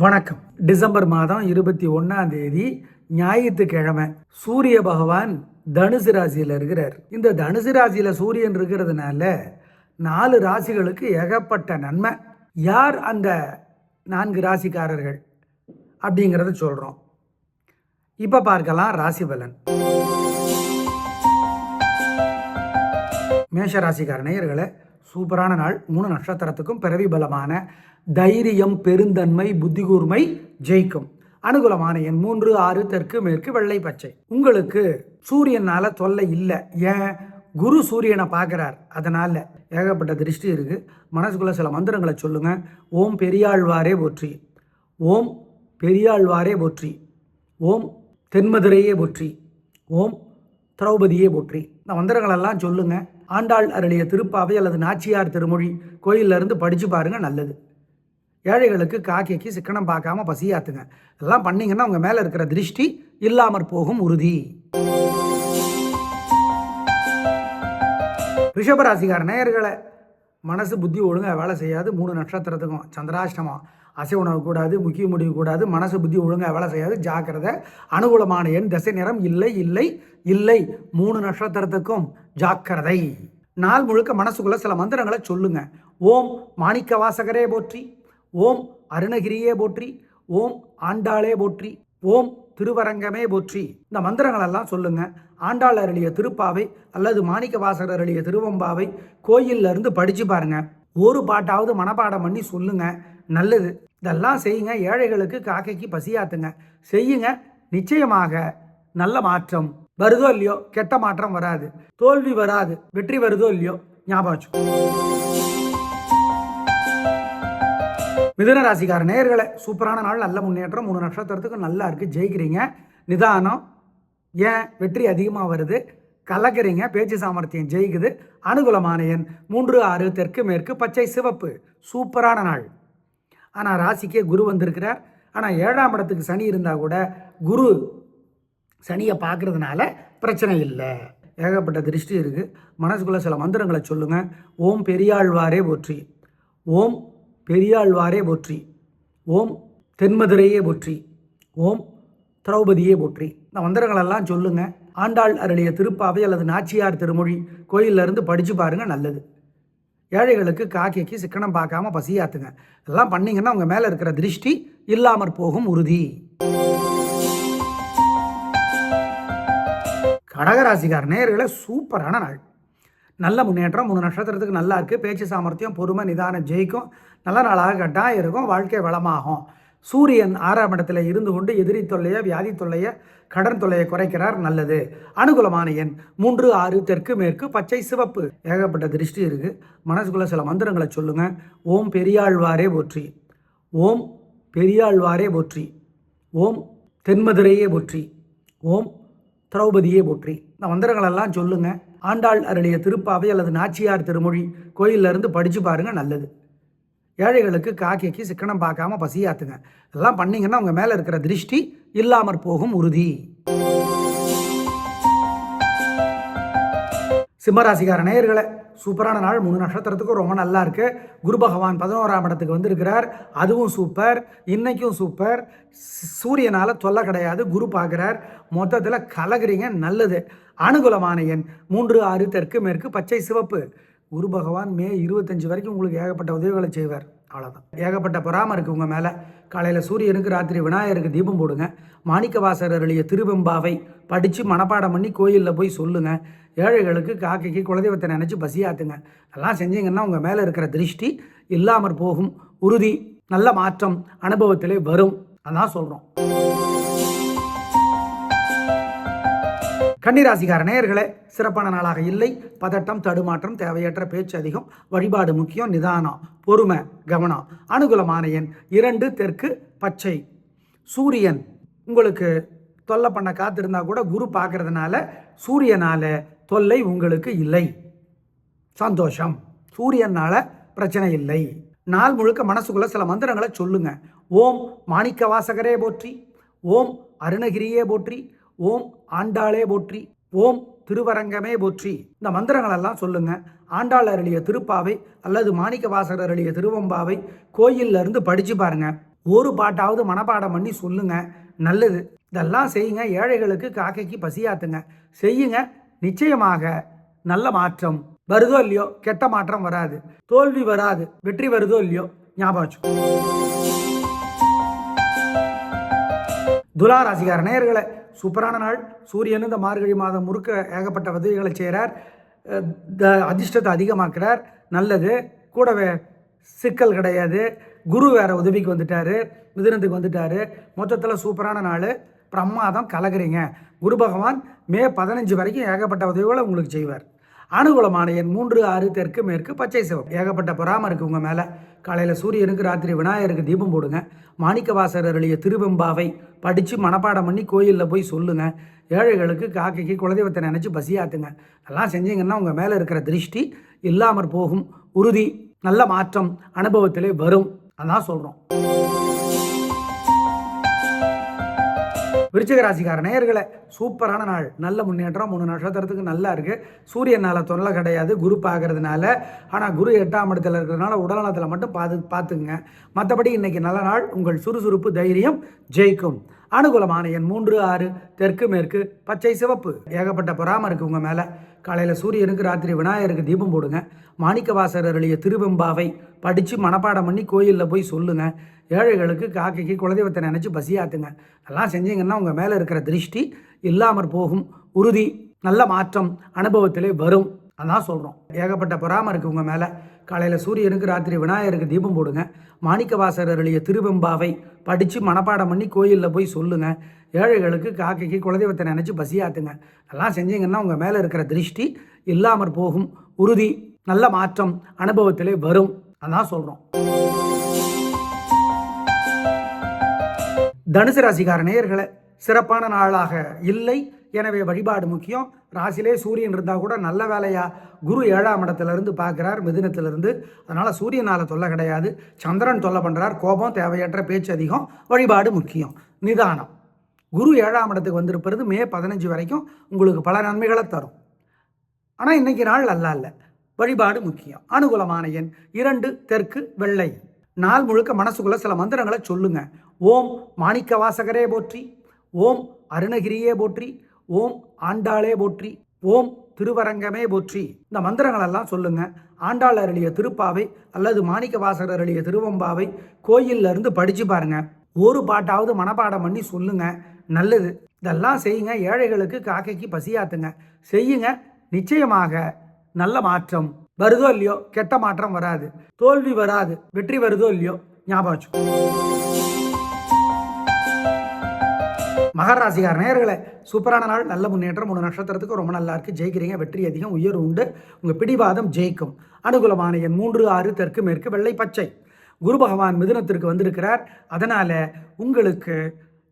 வணக்கம். டிசம்பர் மாதம் 21ஆம் தேதி ஞாயிற்றுக்கிழமை. சூரிய பகவான் தனுசு ராசியில் இருக்கிறார். இந்த தனுசு ராசியில் சூரியன் இருக்கிறதுனால 4 ராசிகளுக்கு ஏகப்பட்ட நன்மை. யார் அந்த 4 ராசிக்காரர்கள் அப்படிங்கிறத சொல்கிறோம். இப்போ பார்க்கலாம் ராசி பலன். மேஷ ராசிக்கார நேயர்களே, சூப்பரான நாள். 3 நட்சத்திரத்துக்கும் பிறவி பலமான தைரியம், பெருந்தன்மை, புத்தி கூர்மை ஜெயிக்கும். அனுகூலமான எண் 3, 6, தெற்கு, மேற்கு, வெள்ளை, பச்சை. உங்களுக்கு சூரியனால தொல்லை இல்லை. ஏன்? குரு சூரியனை பார்க்குறார், அதனால ஏகப்பட்ட திருஷ்டி இருக்கு. மனசுக்குள்ள சில மந்திரங்களை சொல்லுங்க. ஓம் பெரியாழ்வாரே போற்றி, ஓம் பெரியாழ்வாரே போற்றி, ஓம் தென்மதுரையே போற்றி, ஓம் திரௌபதியே போற்றி. இந்த மந்திரங்களெல்லாம் சொல்லுங்க. ஆண்டாள் அருளிய திருப்பாவை அல்லது நாச்சியார் திருமொழி கோயிலில் இருந்து படித்து பாருங்க, நல்லது. ஏழைகளுக்கு காக்கைக்கு சிக்கனம் பார்க்காம பசியாத்துங்க. இதெல்லாம் பண்ணிங்கன்னா உங்கள் மேலே இருக்கிற திருஷ்டி இல்லாமற் போகும் உறுதி. ரிஷபராசிக்கார நேயர்களை, மனசு புத்தி ஒழுங்காக வேலை செய்யாது. 3 நட்சத்திரத்துக்கும் சந்திராஷ்டமம். அசை உணவு கூடாது, முக்கிய முடிவு கூடாது. மனசு புத்தி ஒழுங்காக வேலை செய்யாது, ஜாக்கிரதை. அனுகூலமான எண் திசை நிறம் இல்லை இல்லை இல்லை. 3 நட்சத்திரத்துக்கும் ஜாக்கிரதை. நாள் முழுக்க மனசுக்குள்ள சில மந்திரங்களை சொல்லுங்க. ஓம் மாணிக்க வாசகரே போற்றி, ஓம் அருணகிரியே போற்றி, ஓம் ஆண்டாளே போற்றி, ஓம் திருவரங்கமே போற்றி. இந்த மந்திரங்களெல்லாம் சொல்லுங்க. ஆண்டாள் அருளிய திருப்பாவை அல்லது மாணிக்க வாசகர் அருளிய திருவம்பாவை கோயில்ல இருந்து படிச்சு பாருங்க. ஒரு பாட்டாவது மனப்பாடம் பண்ணி சொல்லுங்க, நல்லது. இதெல்லாம் செய்யுங்க. ஏழைகளுக்கு காக்கைக்கு பசியாத்துங்க. செய்யுங்க. நிச்சயமாக நல்ல மாற்றம் வருதோ இல்லையோ, கெட்ட மாற்றம் வராது. தோல்வி வராது, வெற்றி வருதோ இல்லையோ, ஞாபகம் வச்சு. மிதுன ராசிக்கார நேயர்களே, சூப்பரான நாள், நல்ல முன்னேற்றம். 3 நட்சத்திரத்துக்கு நல்லா இருக்குது, ஜெயிக்கிறீங்க. நிதானம். ஏன்? வெற்றி அதிகமாக வருது, கலக்கிறீங்க. பேச்சு சாமர்த்தியம் ஜெயிக்குது. அனுகூலமான எண் 3, 6, தெற்கு, மேற்கு, பச்சை, சிவப்பு. சூப்பரான நாள். ஆனால் ராசிக்கே குரு வந்திருக்கிறார். ஆனால் 7ஆம் இடத்துக்கு சனி இருந்தால் கூட குரு சனியை பார்க்கறதுனால பிரச்சனை இல்லை. ஏகப்பட்ட திருஷ்டி இருக்குது. மனசுக்குள்ள சில மந்திரங்களை சொல்லுங்கள். ஓம் பெரியாழ்வாரே போற்றி, ஓம் பெரியாழ்வாரே போற்றி, ஓம் தென்மதுரையே போற்றி, ஓம் திரௌபதியே போற்றி. இந்த மந்திரங்களெல்லாம் சொல்லுங்க. ஆண்டாள் அருளிய திருப்பாவை அல்லது நாச்சியார் திருமொழி கோயிலில் இருந்து படித்து பாருங்க, நல்லது. ஏழைகளுக்கு காக்கைக்கு சிக்கனம் பார்க்காம பசியாத்துங்க. இதெல்லாம் பண்ணிங்கன்னா உங்கள் மேலே இருக்கிற திருஷ்டி இல்லாமற் போகும் உறுதி. கடகராசிக்கார நேயர்களே, சூப்பரான நாள், நல்ல முன்னேற்றம். 3 நட்சத்திரத்துக்கு நல்லா இருக்குது. பேச்சு சாமர்த்தியம், பொறுமை, நிதானம் ஜெயிக்கும். நல்ல நாளாக கட்டாயம் இருக்கும். வாழ்க்கை வளமாகும். சூரியன் 6ஆம் இடத்துல இருந்து கொண்டு எதிரி தொல்லையை, வியாதி தொல்லையை, கடன் தொல்லையை குறைக்கிறார், நல்லது. அனுகூலமான எண் 3, 6, தெற்கு, மேற்கு, பச்சை, சிவப்பு. ஏகப்பட்ட திருஷ்டி இருக்குது. மனசுக்குள்ள சில மந்திரங்களை சொல்லுங்க. ஓம் பெரியாழ்வாரே போற்றி, ஓம் பெரியாழ்வாரே போற்றி, ஓம் தென்மதுரையே போற்றி, ஓம் திரௌபதியே போற்றி. இந்த மந்திரங்களெல்லாம் சொல்லுங்க. ஆண்டாள் அருளிய திருப்பாவை அல்லது நாச்சியார் திருமொழி கோயிலில் இருந்து படித்து பாருங்க, நல்லது. ஏழைகளுக்கு காக்கைக்கு சிக்கனம் பார்க்காம பசியாத்துங்க. இதெல்லாம் பண்ணிங்கன்னா உங்கள் மேலே இருக்கிற திருஷ்டி இல்லாமற் போகும் உறுதி. சிம்மராசிக்கார நேயர்களே, சூப்பரான நாள். 3 நட்சத்திரத்துக்கும் ரொம்ப நல்லா இருக்கு. குரு பகவான் 11ஆம் இடத்துக்கு வந்திருக்கிறார், அதுவும் சூப்பர். இன்னைக்கும் சூப்பர். சூரியனால் தொல்லை கிடையாது, குரு பார்க்குறார். மொத்தத்தில் கலகுறீங்க, நல்லது. அனுகூலமான எண் 3, 6, தெற்கு, மேற்கு, பச்சை, சிவப்பு. குரு பகவான் மே 25 வரைக்கும் உங்களுக்கு ஏகப்பட்ட உதவிகளை செய்வார், அவ்வளோதான். ஏகப்பட்ட பொறாம இருக்குது உங்கள் மேலே. காலையில் சூரியனுக்கு, ராத்திரி விநாயகருக்கு தீபம் போடுங்க. மாணிக்க வாசகர் அருளிய திருவெம்பாவை படித்து மனப்பாடம் பண்ணி கோயிலில் போய் சொல்லுங்கள். ஏழைகளுக்கு காக்கைக்கு குலதெய்வத்தை நினச்சி பசியாத்துங்க. அதெல்லாம் செஞ்சீங்கன்னா உங்கள் மேலே இருக்கிற திருஷ்டி இல்லாமற் போகும் உறுதி. நல்ல மாற்றம் அனுபவத்திலே வரும், அதான் சொல்கிறோம். கன்னிராசிக்கார நேயர்களே, சிறப்பான நாளாக இல்லை. பதட்டம், தடுமாற்றம், தேவையற்ற பேச்சு அதிகம். வழிபாடு முக்கியம். நிதானம், பொறுமை, கவனம். அனுகூலமான எண் 2, தெற்கு, பச்சை. சூரியன் உங்களுக்கு தொல்லை பண்ண காத்திருந்தா கூட குரு பார்க்கறதுனால சூரியனால தொல்லை உங்களுக்கு இல்லை. சந்தோஷம். சூரியனால பிரச்சனை இல்லை. நாள் முழுக்க மனசுக்குள்ள சில மந்திரங்களை சொல்லுங்க. ஓம் மாணிக்க வாசகரே போற்றி, ஓம் அருணகிரியே போற்றி, ஓம் ஆண்டாளே போற்றி, ஓம் திருவரங்கமே போற்றி. இந்த மந்திரங்களெல்லாம் சொல்லுங்க. ஆண்டாள் அருளிய திருப்பாவை அல்லது மாணிக்க வாசகர் அருளிய திருவம்பாவை கோயிலில் இருந்து படித்து பாருங்க. ஒரு பாட்டாவது மனப்பாடம் பண்ணி சொல்லுங்க, நல்லது. இதெல்லாம் செய்யுங்க. ஏழைகளுக்கு காக்கைக்கு பசியாத்துங்க. செய்யுங்க, நிச்சயமாக நல்ல மாற்றம் வருதோ இல்லையோ, கெட்ட மாற்றம் வராது. தோல்வி வராது, வெற்றி வருதோ இல்லையோ, ஞாபகம் வச்சு. துலா ராசிக்கார நேயர்களே, சூப்பரான நாள். சூரியன் இந்த மார்கழி மாதம் முறுக்க ஏகப்பட்ட உதவிகளை செய்கிறார். அதிர்ஷ்டத்தை அதிகமாக்குறார், நல்லது. கூடவே சிக்கல் கிடையாது. குரு வேற உதவிக்கு வந்துட்டாரு, மிதுனத்துக்கு வந்துட்டாரு. மொத்தத்தில் சூப்பரான நாள். பிரமாதம், கலகுறீங்க. குரு பகவான் மே 15 வரைக்கும் ஏகப்பட்ட உதவிகளை உங்களுக்கு செய்வார். அனுகூலமான எண் 3, 6, தெற்கு மேற்கு பச்சை சிவப்பு. ஏகப்பட்ட பொறாம இருக்குது உங்கள் மேலே. காலையில் சூரியனுக்கு, ராத்திரி விநாயகருக்கு தீபம் போடுங்க. மாணிக்கவாசர் அருளிய திருவெம்பாவை படித்து மனப்பாடம் பண்ணி கோயிலில் போய் சொல்லுங்கள். ஏழைகளுக்கு காக்கைக்கு குலதெய்வத்தை நினச்சி பசியாத்துங்க. அதெல்லாம் செஞ்சீங்கன்னா உங்கள் மேலே இருக்கிற திருஷ்டி இல்லாமற் போகும். உறுதி, நல்ல மாற்றம் அனுபவத்திலே வரும். அதான் சொல்கிறோம். விருச்சிக ராசிக்கார நேயர்களே, சூப்பரான நாள். நல்ல முன்னேற்றம். 3 நட்சத்திரத்துக்கு நல்லா இருக்குது. சூரியனால் தொல்லை கிடையாது, குரு பார்க்கறதுனால. ஆனால் குரு 8ஆம் இடத்துல இருக்கிறதுனால உடல்நலத்தில் மட்டும் பார்த்துக்குங்க. மற்றபடி இன்றைக்கி நல்ல நாள். உங்கள் சுறுசுறுப்பு, தைரியம் ஜெயிக்கும். அனுகூலமான எண் 3, 6, தெற்கு மேற்கு பச்சை சிவப்பு. ஏகப்பட்ட பொறாம இருக்குது உங்கள் மேலே. காலையில் சூரியனுக்கு, ராத்திரி விநாயகருக்கு தீபம் போடுங்க. மாணிக்கவாசர் அருளிய திருவெம்பாவை படித்து மனப்பாடம் பண்ணி கோயிலில் போய் சொல்லுங்கள். ஏழைகளுக்கு காக்கைக்கு குலதெய்வத்தை நினச்சி பசியாத்துங்க. அதெல்லாம் செஞ்சீங்கன்னா உங்கள் மேலே இருக்கிற திருஷ்டி இல்லாமற் போகும். உறுதி, நல்ல மாற்றம் அனுபவத்திலே வரும். அதான் சொல்கிறோம். ஏகப்பட்ட பொறாம இருக்குது உங்கள் மேலே. காலையில் சூரியனுக்கு, ராத்திரி விநாயகருக்கு தீபம் போடுங்க. மாணிக்கவாசர் அருளிய திருவெம்பாவை படித்து மனப்பாடம் பண்ணி கோயிலில் போய் சொல்லுங்கள். ஏழைகளுக்கு காக்கைக்கு குலதெய்வத்தை நினச்சி பசியாத்துங்க. அதெல்லாம் செஞ்சீங்கன்னா உங்கள் மேலே இருக்கிற திருஷ்டி இல்லாமற் போகும். உறுதி, நல்ல மாற்றம் அனுபவத்திலே வரும். அதான் சொல்கிறோம். தனுசு ராசிக்கார நேயர்களே, சிறப்பான நாளாக இல்லை. எனவே வழிபாடு முக்கியம். ராசிலே சூரியன் இருந்தால் கூட நல்ல வேலையா குரு 7ஆம் இடத்துலேருந்து பார்க்குறார், மிதுனத்திலிருந்து. அதனால் சூரியனால் தொல்லை கிடையாது. சந்திரன் தொல்லை பண்ணுறார், கோபம், தேவையற்ற பேச்சு அதிகம். வழிபாடு முக்கியம், நிதானம். குரு 7ஆம் இடத்துக்கு வந்திருப்பது மே 15 வரைக்கும் உங்களுக்கு பல நன்மைகளை தரும். ஆனால் இன்றைக்கி நாள் நல்லா இல்லை. வழிபாடு முக்கியம். அனுகூலமான எண் 2, தெற்கு வெள்ளை. நாள் முழுக்க மனசுக்குள்ளே சில மந்திரங்களை சொல்லுங்கள். ஓம் மாணிக்க வாசகரே போற்றி, ஓம் அருணகிரியே போற்றி, ஓம் ஆண்டாளே போற்றி, ஓம் திருவரங்கமே போற்றி. இந்த மந்திரங்களெல்லாம் சொல்லுங்கள். ஆண்டாள் அருளிய திருப்பாவை அல்லது மாணிக்க வாசகர் அருளிய திருவம்பாவை கோயிலில் இருந்து படித்து பாருங்கள். ஒரு பாட்டாவது மனப்பாடம் பண்ணி சொல்லுங்கள், நல்லது. இதெல்லாம் செய்யுங்க. ஏழைகளுக்கு காக்கைக்கு பசியாத்துங்க. செய்யுங்க, நிச்சயமாக நல்ல மாற்றம் வருதோ இல்லையோ, கெட்ட மாற்றம் வராது. தோல்வி வராது, வெற்றி வருதோ இல்லையோ, ஞாபகம் வச்சு. மகர ராசிக்கார நேயர்களே, சூப்பரான நாள். நல்ல முன்னேற்றம். 3 நட்சத்திரத்துக்கு ரொம்ப நல்லா இருக்குது. ஜெயிக்கிறீங்க. வெற்றி அதிகம், உயர்வு உண்டு. உங்கள் பிடிவாதம் ஜெயிக்கும். அனுகூலமான எண் 3, 6, தெற்கு மேற்கு வெள்ளை பச்சை. குரு பகவான் மிதுனத்திற்கு வந்திருக்கிறார். அதனால் உங்களுக்கு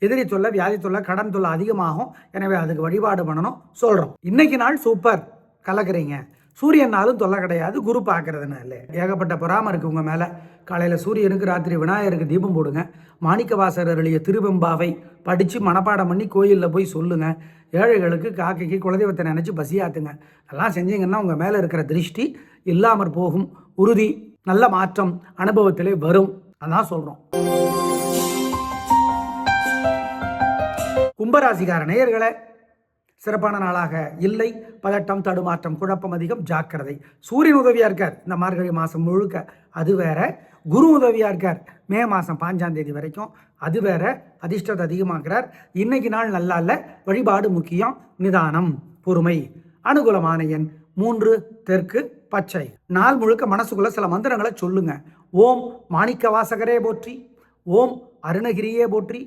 எதிரி தொல்லை, வியாதி தொல்லை, கடன் தொல்லை அதிகமாகும். எனவே அதுக்கு வழிபாடு பண்ணணும் சொல்கிறோம். இன்னைக்கு நாள் சூப்பர், கலக்குறீங்க. சூரியனாலும் தொல்லை கிடையாது, குரு பார்க்கறதுனால. ஏகப்பட்ட பொறாம இருக்குது உங்கள் மேலே. காலையில் சூரியனுக்கு, ராத்திரி விநாயகருக்கு தீபம் போடுங்க. மாணிக்கவாசர் அருளிய திருவெம்பாவை படித்து மனப்பாடம் பண்ணி கோயிலில் போய் சொல்லுங்கள். ஏழைகளுக்கு காக்கைக்கு குலதெய்வத்தை நினச்சி பசியாத்துங்க. அதெல்லாம் செஞ்சீங்கன்னா உங்கள் மேலே இருக்கிற திருஷ்டி இல்லாமற் போகும். உறுதி, நல்ல மாற்றம் அனுபவத்திலே வரும். அதான் சொல்கிறோம். கும்பராசிக்கார நேயர்களே, சிறப்பான நாளாக இல்லை. பதட்டம், தடுமாற்றம், குழப்பம் அதிகம், ஜாக்கிரதை. சூரியன் உதவியாக இருக்கார் இந்த மார்கழி மாதம் முழுக்க, அது வேற. குரு உதவியாக இருக்கார் மே மாதம் 5ஆம் தேதி வரைக்கும், அது வேற. அதிர்ஷ்டத்தை அதிகமாக்குறார். இன்னைக்கு நாள் நல்லா இல்லை. வழிபாடு முக்கியம், நிதானம், பொறுமை. அனுகூலமான எண் 3, தெற்கு பச்சை. நாள் முழுக்க மனசுக்குள்ள சில மந்திரங்களை சொல்லுங்க. ஓம் மாணிக்க வாசகரே போற்றி, ஓம் அருணகிரியே போற்றி,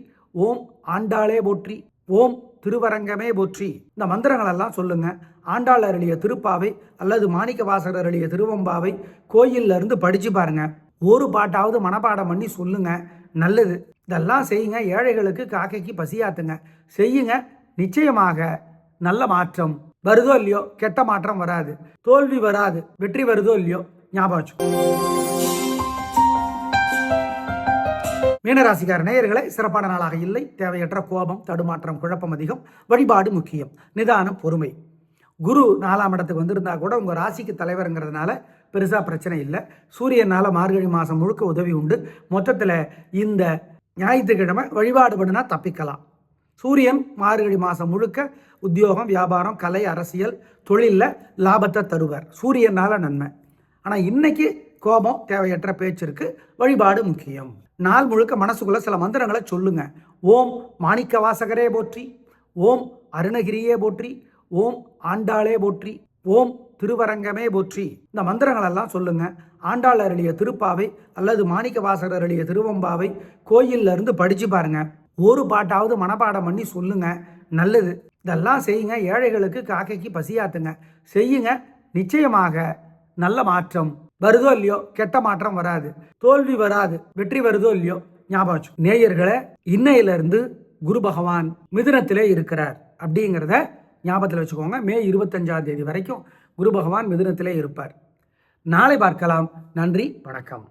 ஓம் ஆண்டாளே போற்றி, ஓம் திருவரங்கமே போற்றி. இந்த மந்திரங்களெல்லாம் சொல்லுங்க. ஆண்டாள் அருளிய திருப்பாவை அல்லது மாணிக்க வாசகர் அருளிய திருவம்பாவை கோயிலில் இருந்து படித்து பாருங்க. ஒரு பாட்டாவது மனப்பாடம் பண்ணி சொல்லுங்க, நல்லது. இதெல்லாம் செய்யுங்க. ஏழைகளுக்கு காக்கைக்கு பசியாத்துங்க. செய்யுங்க, நிச்சயமாக நல்ல மாற்றம் வருதோ இல்லையோ, கெட்ட மாற்றம் வராது. தோல்வி வராது, வெற்றி வருதோ இல்லையோ, ஞாபகம் வச்சு. மீனராசிக்கார நேயர்களை, சிறப்பான நாளாக இல்லை. தேவையற்ற கோபம், தடுமாற்றம், குழப்பம் அதிகம். வழிபாடு முக்கியம், நிதானம், பொறுமை. குரு 4ஆம் இடத்துக்கு வந்திருந்தா கூட உங்கள் ராசிக்கு தலைவருங்கிறதுனால பெருசாக பிரச்சனை இல்லை. சூரியனால் மார்கழி மாதம் முழுக்க உதவி உண்டு. மொத்தத்தில் இந்த ஞாயிற்றுக்கிழமை வழிபாடு பண்ணினா தப்பிக்கலாம். சூரியன் மார்கழி மாதம் முழுக்க உத்தியோகம், வியாபாரம், கலை, அரசியல், தொழிலில் லாபத்தை தருவார். சூரியனால் நன்மை. ஆனால் இன்னைக்கு கோபம், தேவையற்ற பேச்சு இருக்கு. வழிபாடு முக்கியம். நாள் முழுக்க மனசுக்குள்ள சில மந்திரங்களை சொல்லுங்க. ஓம் மாணிக்க வாசகரே போற்றி, ஓம் அருணகிரியே போற்றி, ஓம் ஆண்டாளே போற்றி, ஓம் திருவரங்கமே போற்றி. இந்த மந்திரங்கள் எல்லாம் சொல்லுங்க. ஆண்டாள் அருளிய திருப்பாவை அல்லது மாணிக்க வாசகர் அருளிய திருவம்பாவை கோயில்ல இருந்து படிச்சு பாருங்க. ஒரு பாட்டாவது மனப்பாடம் பண்ணி சொல்லுங்க. நல்லது. இதெல்லாம் செய்யுங்க. ஏழைகளுக்கு காக்கைக்கு பசியாத்துங்க. செய்யுங்க. நிச்சயமாக நல்ல மாற்றம் வருதோ இல்லையோ, கெட்ட மாற்றம் வராது, தோல்வி வராது, வெற்றி வருதோ இல்லையோ ஞாபகம் வச்சு. நேயர்களை, இன்னையிலிருந்து குரு பகவான் மிதுனத்திலே இருக்கிறார் அப்படிங்கிறத ஞாபகத்தில் வச்சுக்கோங்க. மே 25ஆம் தேதி வரைக்கும் குரு பகவான் மிதுனத்திலே இருப்பார். நாளை பார்க்கலாம். நன்றி, வணக்கம்.